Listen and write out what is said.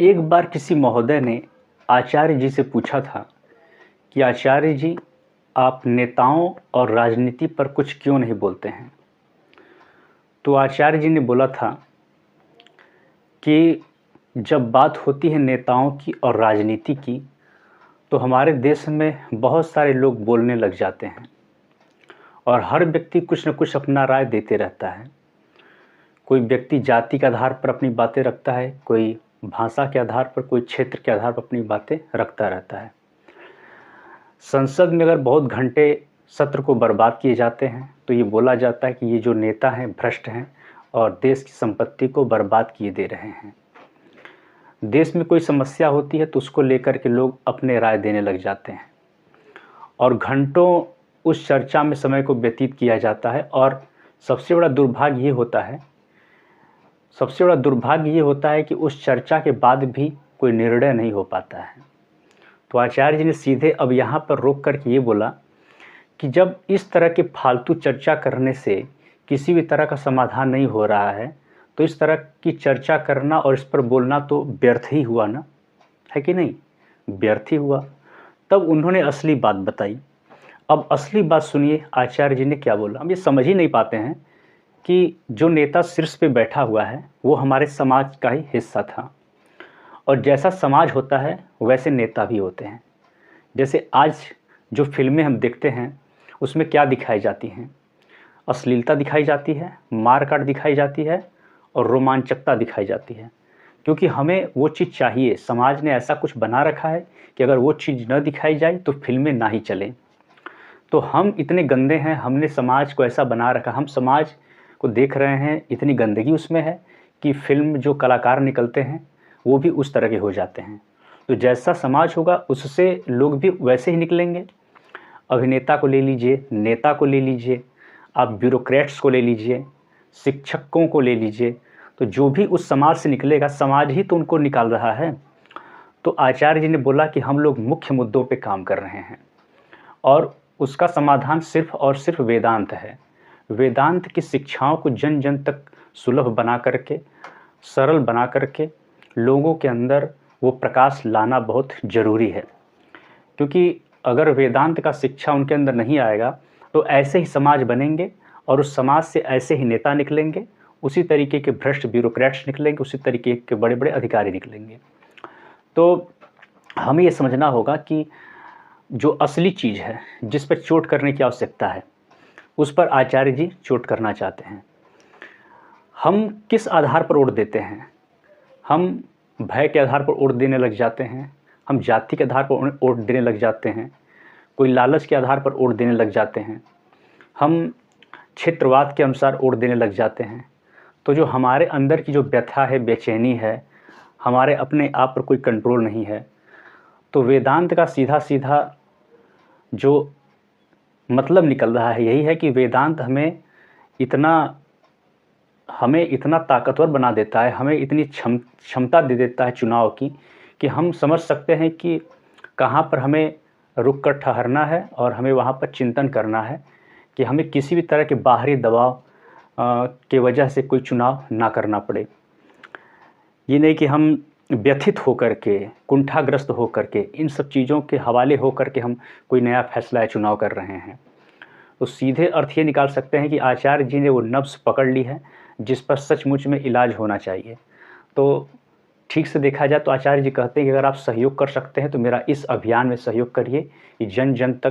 एक बार किसी महोदय ने आचार्य जी से पूछा था कि आचार्य जी, आप नेताओं और राजनीति पर कुछ क्यों नहीं बोलते हैं। तो आचार्य जी ने बोला था कि जब बात होती है नेताओं की और राजनीति की, तो हमारे देश में बहुत सारे लोग बोलने लग जाते हैं और हर व्यक्ति कुछ न कुछ अपना राय देते रहता है। कोई व्यक्ति जाति के आधार पर अपनी बातें रखता है, कोई भाषा के आधार पर, कोई क्षेत्र के आधार पर अपनी बातें रखता रहता है। संसद में अगर बहुत घंटे सत्र को बर्बाद किए जाते हैं तो ये बोला जाता है कि ये जो नेता हैं भ्रष्ट हैं और देश की संपत्ति को बर्बाद किए दे रहे हैं। देश में कोई समस्या होती है तो उसको लेकर के लोग अपने राय देने लग जाते हैं और घंटों उस चर्चा में समय को व्यतीत किया जाता है। और सबसे बड़ा दुर्भाग्य ये होता है कि उस चर्चा के बाद भी कोई निर्णय नहीं हो पाता है। तो आचार्य जी ने सीधे अब यहाँ पर रोक करके ये बोला कि जब इस तरह के फालतू चर्चा करने से किसी भी तरह का समाधान नहीं हो रहा है तो इस तरह की चर्चा करना और इस पर बोलना तो व्यर्थ ही हुआ ना, है कि नहीं, व्यर्थ ही हुआ। तब उन्होंने असली बात बताई। अब असली बात सुनिए आचार्य जी ने क्या बोला। हम ये समझ ही नहीं पाते हैं कि जो नेता शीर्ष पे बैठा हुआ है वो हमारे समाज का ही हिस्सा था और जैसा समाज होता है वैसे नेता भी होते हैं। जैसे आज जो फिल्में हम देखते हैं उसमें क्या दिखाई जाती हैं, अश्लीलता दिखाई जाती है, मारकाट दिखाई जाती है और रोमांचकता दिखाई जाती है, क्योंकि हमें वो चीज़ चाहिए। समाज ने ऐसा कुछ बना रखा है कि अगर वो चीज़ न दिखाई जाए तो फिल्में ना ही चलें। तो हम इतने गंदे हैं, हमने समाज को ऐसा बना रखा, हम समाज को देख रहे हैं, इतनी गंदगी उसमें है कि फिल्म जो कलाकार निकलते हैं वो भी उस तरह के हो जाते हैं। तो जैसा समाज होगा उससे लोग भी वैसे ही निकलेंगे। अभिनेता को ले लीजिए, नेता को ले लीजिए, आप ब्यूरोक्रेट्स को ले लीजिए, शिक्षकों को ले लीजिए, तो जो भी उस समाज से निकलेगा समाज ही तो उनको निकाल रहा है। तो आचार्य जी ने बोला कि हम लोग मुख्य मुद्दों पे काम कर रहे हैं और उसका समाधान सिर्फ और सिर्फ वेदांत है। वेदांत की शिक्षाओं को जन जन तक सुलभ बना करके, सरल बना करके लोगों के अंदर वो प्रकाश लाना बहुत ज़रूरी है, क्योंकि अगर वेदांत का शिक्षा उनके अंदर नहीं आएगा तो ऐसे ही समाज बनेंगे और उस समाज से ऐसे ही नेता निकलेंगे, उसी तरीके के भ्रष्ट ब्यूरोक्रेट्स निकलेंगे, उसी तरीके के बड़े बड़े अधिकारी निकलेंगे। तो हमें ये समझना होगा कि जो असली चीज़ है, जिस पर चोट करने की आवश्यकता है, उस पर आचार्य जी चोट करना चाहते हैं। हम किस आधार पर वोट देते हैं? हम भय के आधार पर वोट देने लग जाते हैं, हम जाति के आधार पर वोट देने लग जाते हैं, कोई लालच के आधार पर वोट देने लग जाते हैं, हम क्षेत्रवाद के अनुसार वोट देने लग जाते हैं। तो जो हमारे अंदर की जो व्यथा है, बेचैनी है, हमारे अपने आप पर कोई कंट्रोल नहीं है, तो वेदांत का सीधा सीधा जो मतलब निकल रहा है यही है कि वेदांत हमें इतना ताकतवर बना देता है, हमें इतनी क्षमता दे देता है चुनाव की, कि हम समझ सकते हैं कि कहाँ पर हमें रुक कर ठहरना है और हमें वहाँ पर चिंतन करना है कि हमें किसी भी तरह के बाहरी दबाव के वजह से कोई चुनाव ना करना पड़े। ये नहीं कि हम व्यथित होकर के, कुंठाग्रस्त होकर के, इन सब चीज़ों के हवाले होकर के हम कोई नया फैसला या चुनाव कर रहे हैं। तो सीधे अर्थ ये निकाल सकते हैं कि आचार्य जी ने वो नब्ज़ पकड़ ली है जिस पर सचमुच में इलाज होना चाहिए। तो ठीक से देखा जाए तो आचार्य जी कहते हैं कि अगर आप सहयोग कर सकते हैं तो मेरा इस अभियान में सहयोग करिए कि जन जन तक